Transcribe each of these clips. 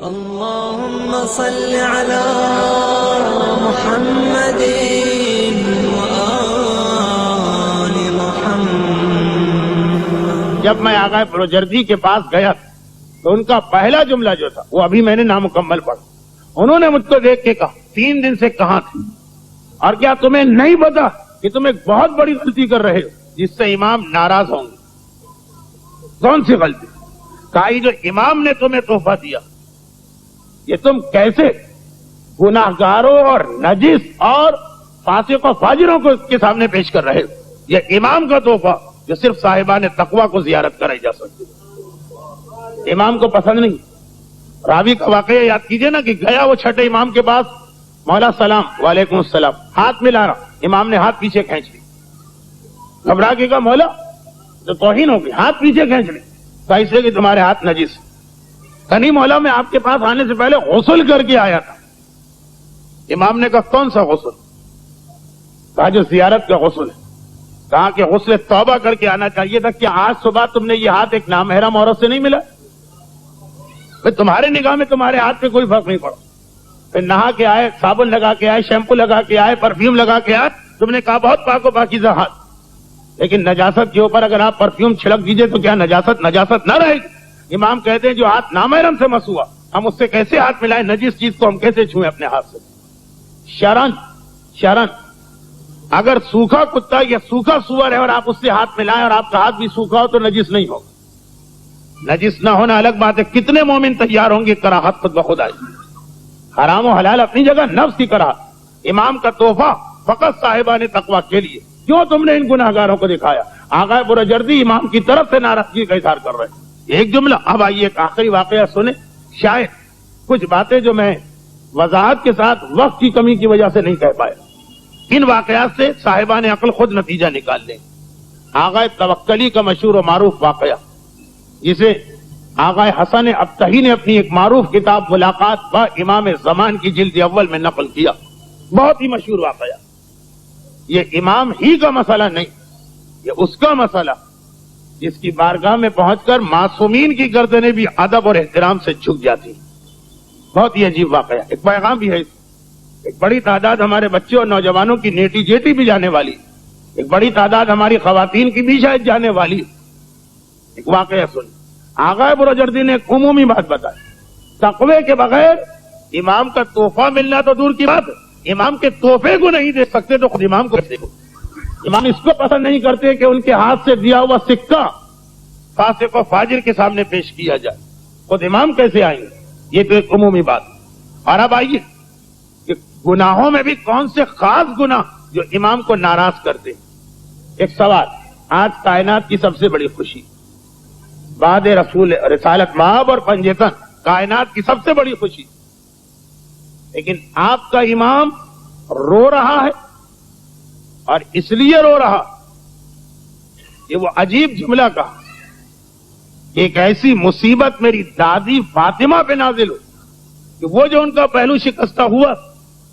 اللهم صل على محمد وآل محمد۔ جب میں آغا بروجردی کے پاس گیا تو ان کا پہلا جملہ جو تھا وہ ابھی میں نے نامکمل پڑھا۔ انہوں نے مجھ کو دیکھ کے کہا 3 دن سے کہاں تھے اور کیا تمہیں نہیں پتا کہ تم ایک بہت بڑی غلطی کر رہے ہو جس سے امام ناراض ہوں گے؟ کون سی غلطی؟ کہا یہ جو امام نے تمہیں تحفہ دیا یہ تم کیسے گناہگاروں اور نجس اور فاسق و فاجروں کو اس کے سامنے پیش کر رہے ہو؟ یہ امام کا تحفہ جو صرف صاحبان تقوی کو زیارت کرائی جا سکتی، امام کو پسند نہیں۔ راوی کا واقعہ یاد کیجئے نا کہ گیا وہ چھٹے امام کے پاس، مولا سلام، وعلیکم السلام، ہاتھ ملا رہا، امام نے ہاتھ پیچھے کھینچ لی، گھبرا کے کہا مولا تو توہین ہوگی، ہاتھ پیچھے کھینچ لی، تو اس لیے کہ تمہارے ہاتھ نجس۔ نہیں مولا میں آپ کے پاس آنے سے پہلے غسل کر کے آیا تھا۔ امام نے کہا کون سا غسل؟ کہا جو زیارت کا غسل ہے۔ کہا کہ غسل توبہ کر کے آنا چاہیے تھا، کہ آج صبح تم نے یہ ہاتھ ایک نامحرم عورت سے نہیں ملا؟ پھر تمہارے نگاہ میں تمہارے ہاتھ پہ کوئی فرق نہیں پڑا، پھر نہا کے آئے، صابن لگا کے آئے، شیمپو لگا کے آئے، پرفیوم لگا کے آئے، تم نے کہا بہت پاک و پاکیزہ ہاتھ، لیکن نجاست کے اوپر اگر آپ پرفیوم چھڑک دیجئے تو کیا نجاست نہ رہے گی؟ امام کہتے ہیں جو ہاتھ نامحرم سے مس ہوا ہم اس سے کیسے ہاتھ ملائیں؟ نجس چیز کو ہم کیسے چھوئیں اپنے ہاتھ سے؟ شرن اگر سوکھا کتا یا سوکھا سور ہے اور آپ اس سے ہاتھ ملائیں اور آپ کا ہاتھ بھی سوکھا ہو تو نجس نہیں ہوگا۔ نجس نہ ہونا الگ بات ہے، کتنے مومن تیار ہوں گے کراہت خود بخود آئے۔ حرام و حلال اپنی جگہ، نفس کی کراہت۔ امام کا تحفہ فقط صاحبان تقوی کے لیے، کیوں تم نے ان گناہگاروں کو دکھایا؟ آغا بروجردی امام کی طرف سے ناراضگی کا اظہار کر رہے ہیں۔ ایک جملہ۔ اب آئیے ایک آخری واقعہ سنیں، شاید کچھ باتیں جو میں وضاحت کے ساتھ وقت کی کمی کی وجہ سے نہیں کہہ پایا، ان واقعات سے صاحبان عقل خود نتیجہ نکال لیں۔ آغا توکلی کا مشہور و معروف واقعہ جسے آغا حسن ابتہی نے اپنی ایک معروف کتاب ملاقات با امام زمان کی جلد اول میں نقل کیا، بہت ہی مشہور واقعہ۔ یہ امام ہی کا مسئلہ نہیں، یہ اس کا مسئلہ جس کی بارگاہ میں پہنچ کر معصومین کی گردنیں بھی ادب اور احترام سے جھک جاتی۔ بہت ہی عجیب واقعہ، ایک پیغام بھی ہے، ایک بڑی تعداد ہمارے بچے اور نوجوانوں کی نیٹی جیٹی بھی جانے والی، ایک بڑی تعداد ہماری خواتین کی بھی شاید جانے والی۔ ایک واقعہ سن، آغا بروجردی نے ایک عمومی بات بتائی، تقوی کے بغیر امام کا تحفہ ملنا تو دور کی بات ہے، امام کے تحفے کو نہیں دے سکتے تو خود امام کو دیکھو۔ امام اس کو پسند نہیں کرتے کہ ان کے ہاتھ سے دیا ہوا سکہ فاسق و فاجر کے سامنے پیش کیا جائے، خود امام کیسے آئیں گے؟ یہ تو ایک عمومی بات۔ اور اب آئیے کہ گناہوں میں بھی کون سے خاص گناہ جو امام کو ناراض کرتے ہیں۔ ایک سوال، آج کائنات کی سب سے بڑی خوشی بعد رسول رسالت مآب اور پنجتن، کائنات کی سب سے بڑی خوشی، لیکن آپ کا امام رو رہا ہے، اور اس لیے رو رہا کہ وہ عجیب جملہ کہا، ایک ایسی مصیبت میری دادی فاطمہ پہ نازل ہو کہ وہ جو ان کا پہلو شکستہ ہوا،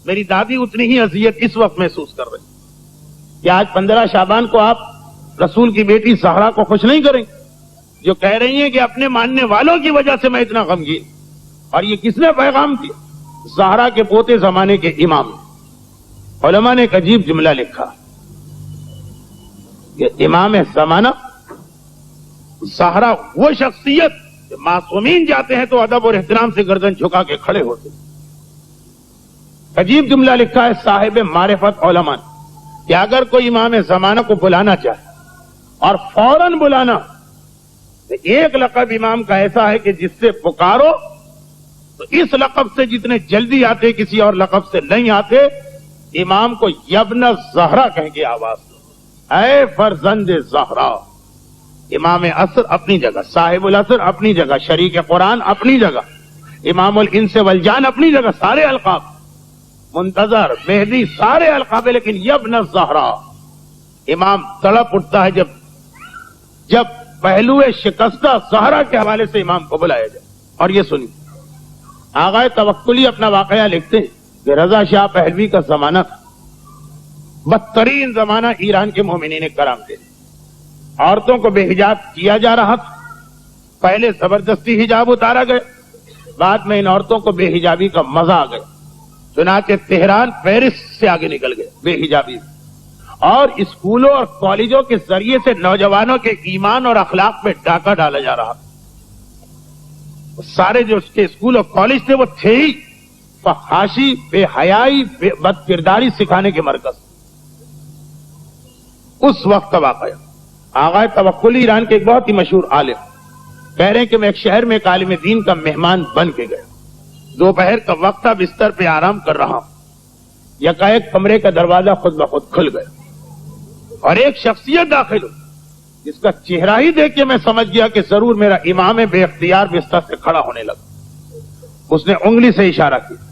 میری دادی اتنی ہی اذیت اس وقت محسوس کر رہی۔ کہ آج 15 شعبان کو آپ رسول کی بیٹی زہرا کو خوش نہیں کریں جو کہہ رہی ہیں کہ اپنے ماننے والوں کی وجہ سے میں اتنا غمگین۔ اور یہ کس نے پیغام دیا؟ زہرا کے پوتے زمانے کے امام۔ علماء نے ایک عجیب جملہ لکھا کہ امام زمانہ زہرا وہ شخصیت کہ معصومین جاتے ہیں تو ادب اور احترام سے گردن جھکا کے کھڑے ہوتے۔ عجیب جملہ لکھا ہے صاحب معرفت علماء نے کہ اگر کوئی امام زمانہ کو بلانا چاہے اور فوراً بلانا، تو ایک لقب امام کا ایسا ہے کہ جس سے پکارو تو اس لقب سے جتنے جلدی آتے کسی اور لقب سے نہیں آتے، امام کو یبن زہرا کہہ کے آواز دو، اے فرزند زہرا۔ امام عصر اپنی جگہ، صاحب العصر اپنی جگہ، شریک قرآن اپنی جگہ، امام الانس والجان اپنی جگہ، سارے القاب، منتظر، مہدی، سارے القاب، لیکن یبن زہرا۔ امام تڑپ اٹھتا ہے جب پہلو شکستہ زہرا کے حوالے سے امام کو بلایا جائے۔ اور یہ سنیے، آغا توکلی اپنا واقعہ لکھتے ہیں کہ رضا شاہ پہلوی کا زمانہ تھا، بدترین زمانہ ایران کے مومنین کرام کے، عورتوں کو بے حجاب کیا جا رہا تھا، پہلے زبردستی حجاب اتارا گیا، بعد میں ان عورتوں کو بے حجابی کا مزہ آ گیا، چنانچہ تہران پیرس سے آگے نکل گئے بے حجابی، اور اسکولوں اور کالجوں کے ذریعے سے نوجوانوں کے ایمان اور اخلاق میں ڈاکہ ڈالا جا رہا۔ سارے جو اس کے اسکول اور کالج تھے وہ تھے ہی فحاشی، بے حیائی، بد کرداری سکھانے کے مرکز۔ اس وقت کا واقعہ آغا توکلی ایران کے ایک بہت ہی مشہور عالم کہہ رہے ہیں کہ میں ایک شہر میں ایک عالم دین کا مہمان بن کے گیا، دوپہر کا وقت تھا، بستر پہ آرام کر رہا ہوں، یکایک کمرے کا دروازہ خود بخود کھل گیا اور ایک شخصیت داخل ہوئی جس کا چہرہ ہی دیکھ کے میں سمجھ گیا کہ ضرور میرا امام بے اختیار بستر سے کھڑا ہونے لگا۔ اس نے انگلی سے اشارہ کیا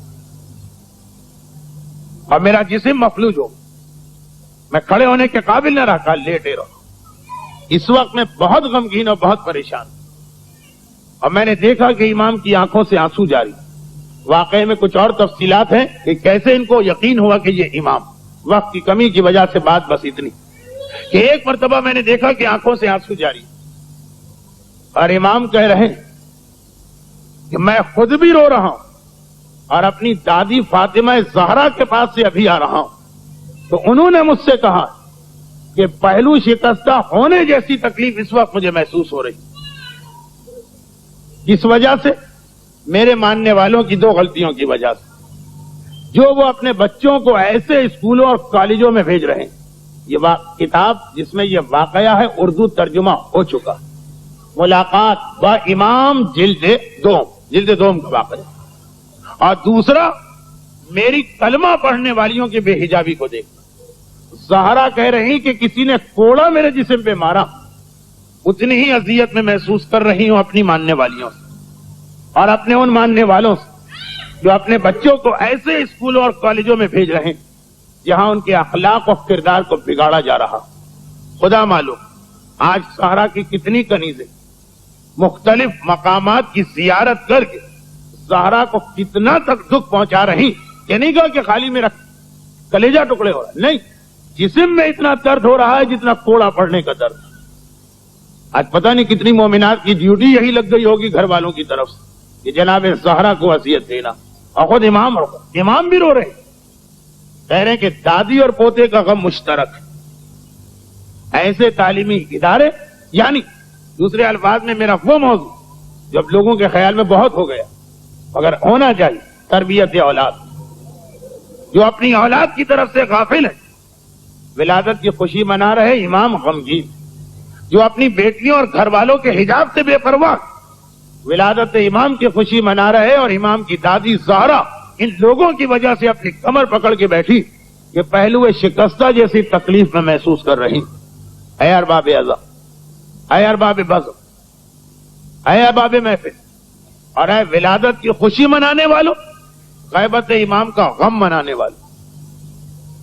اور میرا جسم مفلوج ہو، میں کھڑے ہونے کے قابل نہ رہا، کہا لیٹے رہو۔ اس وقت میں بہت غمگین اور بہت پریشان، اور میں نے دیکھا کہ امام کی آنکھوں سے آنسو جاری۔ واقعے میں کچھ اور تفصیلات ہیں کہ کیسے ان کو یقین ہوا کہ یہ امام۔ وقت کی کمی کی وجہ سے بات بس اتنی کہ ایک مرتبہ میں نے دیکھا کہ آنکھوں سے آنسو جاری اور امام کہہ رہے ہیں کہ میں خود بھی رو رہا ہوں اور اپنی دادی فاطمہ زہرا کے پاس سے ابھی آ رہا ہوں، تو انہوں نے مجھ سے کہا کہ پہلو شکستہ ہونے جیسی تکلیف اس وقت مجھے محسوس ہو رہی، اس وجہ سے میرے ماننے والوں کی دو غلطیوں کی وجہ سے، جو وہ اپنے بچوں کو ایسے اسکولوں اور کالجوں میں بھیج رہے ہیں۔ یہ کتاب جس میں یہ واقعہ ہے اردو ترجمہ ہو چکا، ملاقات با امام جلد دوم کا واقعہ، اور دوسرا میری کلمہ پڑھنے والیوں کے بے حجابی کو دیکھ۔ زہرا کہہ رہی کہ کسی نے کوڑا میرے جسم پہ مارا، اتنی ہی اذیت میں محسوس کر رہی ہوں اپنی ماننے والیوں سے اور اپنے ان ماننے والوں سے جو اپنے بچوں کو ایسے اسکولوں اور کالجوں میں بھیج رہے ہیں جہاں ان کے اخلاق اور کردار کو بگاڑا جا رہا۔ خدا معلوم آج زہرا کی کتنی کنیزیں مختلف مقامات کی زیارت کر کے زہرا کو کتنا تک دکھ پہنچا رہی، کہ نہیں کہا کہ خالی میرا کلیجہ ٹکڑے ہو رہا ہے، نہیں، جسم میں اتنا درد ہو رہا ہے جتنا کوڑا پڑنے کا درد۔ آج پتہ نہیں کتنی مومنات کی ڈیوٹی یہی لگ گئی ہوگی گھر والوں کی طرف سے کہ جناب زہرا کو اذیت دینا، اور خود امام بھی رو رہے ہیں، کہہ رہے ہیں کہ دادی اور پوتے کا غم مشترک ہے۔ ایسے تعلیمی ادارے، یعنی دوسرے الفاظ میں میرا وہ موضوع جب لوگوں کے خیال میں بہت ہو گیا مگر ہونا چاہیے، تربیت اولاد، جو اپنی اولاد کی طرف سے غافل ہے، ولادت کی خوشی منا رہے امام غمگین، جو اپنی بیٹیوں اور گھر والوں کے حجاب سے بے پرواہ ولادت امام کی خوشی منا رہے، اور امام کی دادی زہرا ان لوگوں کی وجہ سے اپنی کمر پکڑ کے بیٹھی کہ پہلو شکستہ جیسی تکلیف میں محسوس کر رہی۔ اے ارباب ازا، اے ارباب بزم، اے ارباب محفل، اور اے ولادت کی خوشی منانے والوں، غیبت امام کا غم منانے والوں۔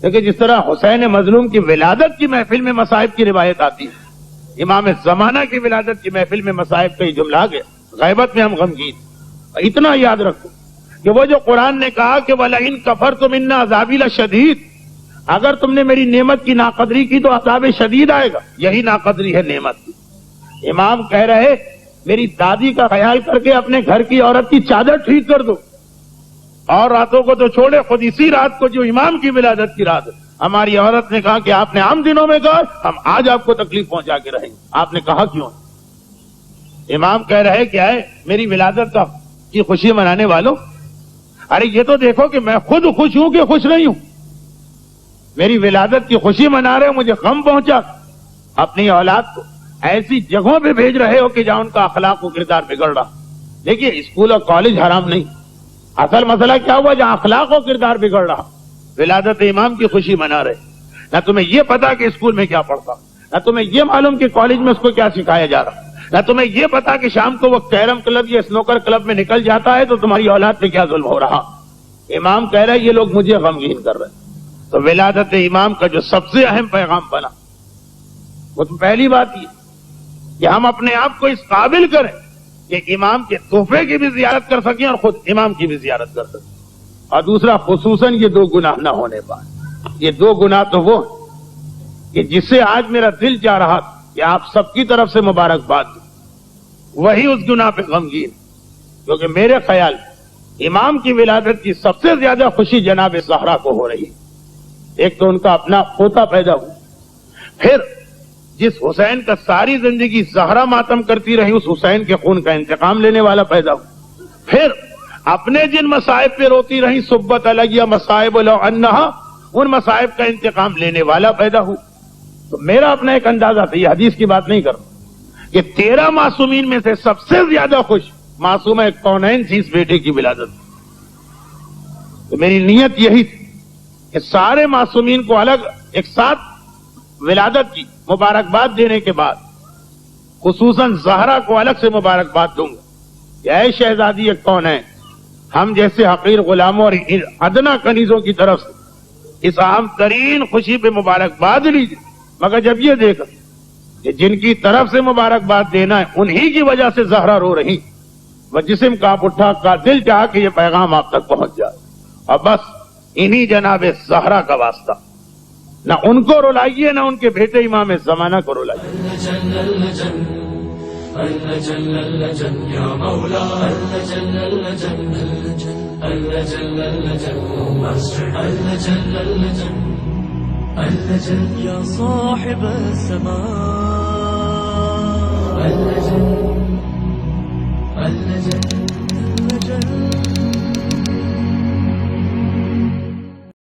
دیکھیں جس طرح حسین مظلوم کی ولادت کی محفل میں مصائب کی روایت آتی ہے، امام زمانہ کی ولادت کی محفل میں مصائب کا یہ جملہ آ گیا، غیبت میں ہم غمگین۔ اتنا یاد رکھو کہ وہ جو قرآن نے کہا کہ وَلَئِن كَفَرْتُمْ إِنَّ عَذَابِي لَشَدِيدٌ، اگر تم نے میری نعمت کی ناقدری کی تو عذاب شدید آئے گا، یہی ناقدری ہے نعمت کی۔ امام کہہ رہے میری دادی کا خیال کر کے اپنے گھر کی عورت کی چادر ٹھیک کر دو، اور راتوں کو تو چھوڑے، خود اسی رات کو جو امام کی ولادت کی رات ہے، ہماری عورت نے کہا کہ آپ نے عام دنوں میں کہا ہم آج آپ کو تکلیف پہنچا کے رہیں گے، آپ نے کہا کیوں؟ امام کہہ رہے کیا ہے میری ولادت کی خوشی منانے والوں، ارے یہ تو دیکھو کہ میں خود خوش ہوں کہ خوش نہیں ہوں، میری ولادت کی خوشی منا رہے ہو، مجھے غم پہنچا، اپنی اولاد کو ایسی جگہوں پہ بھیج رہے ہو کہ جہاں ان کا اخلاق و کردار بگڑ رہا۔ دیکھیے اسکول اور کالج حرام نہیں، اصل مسئلہ کیا ہوا جہاں اخلاق و کردار بگڑ رہا، ولادت امام کی خوشی منا رہے، نہ تمہیں یہ پتا کہ اسکول میں کیا پڑھتا، نہ تمہیں یہ معلوم کہ کالج میں اس کو کیا سکھایا جا رہا، نہ تمہیں یہ پتا کہ شام کو وہ کیرم کلب یا سنوکر کلب میں نکل جاتا ہے تو تمہاری اولاد پہ کیا ظلم ہو رہا۔ امام کہہ رہے یہ لوگ مجھے غمگین کر رہے ہیں۔ تو ولادت امام کا جو سب سے اہم پیغام بنا وہ تو پہلی بات یہ کہ ہم اپنے آپ کو اس قابل کریں کہ امام کے تحفے کی بھی زیارت کر سکیں اور خود امام کی بھی زیارت کر سکیں، اور دوسرا خصوصاً یہ دو گناہ نہ ہونے پائے۔ یہ دو گناہ تو وہ کہ جس سے آج میرا دل چاہ رہا کہ آپ سب کی طرف سے مبارکباد دوں، وہی اس گناہ پہ غمگین کیونکہ میرے خیال امام کی ولادت کی سب سے زیادہ خوشی جناب زہرا کو ہو رہی ہے۔ ایک تو ان کا اپنا پوتا پیدا ہوا، پھر جس حسین کا ساری زندگی زہرا ماتم کرتی رہی اس حسین کے خون کا انتقام لینے والا پیدا ہوا، پھر اپنے جن مصائب پہ روتی رہی صبت علیہ مصائب لو انہا، ان مصائب کا انتقام لینے والا پیدا ہوا۔ تو میرا اپنا ایک اندازہ تھا، یہ حدیث کی بات نہیں کر رہا، کہ 13 معصومین میں سے سب سے زیادہ خوش معصومہ کونین تھی اس بیٹے کی ولادت۔ تو میری نیت یہی تھی کہ سارے معصومین کو الگ ایک ساتھ ولادت کی مبارکباد دینے کے بعد خصوصاً زہرا کو الگ سے مبارکباد دوں گا کہ اے شہزادی کونین، ہم جیسے حقیر غلاموں اور ادنا کنیزوں کی طرف سے اس اہم ترین خوشی پہ مبارکباد لیجیے، مگر جب یہ دیکھا کہ جن کی طرف سے مبارکباد دینا ہے انہی کی وجہ سے زہرا رو رہی، وہ جسم کانپ اٹھا کا دل چاہا کہ یہ پیغام آپ تک پہنچ جائے، اور بس انہی جناب زہرا کا واسطہ، نہ ان کو رلائیے نہ ان کے بیٹے امام زمانہ کو رلائیے۔ يا صاحب السماء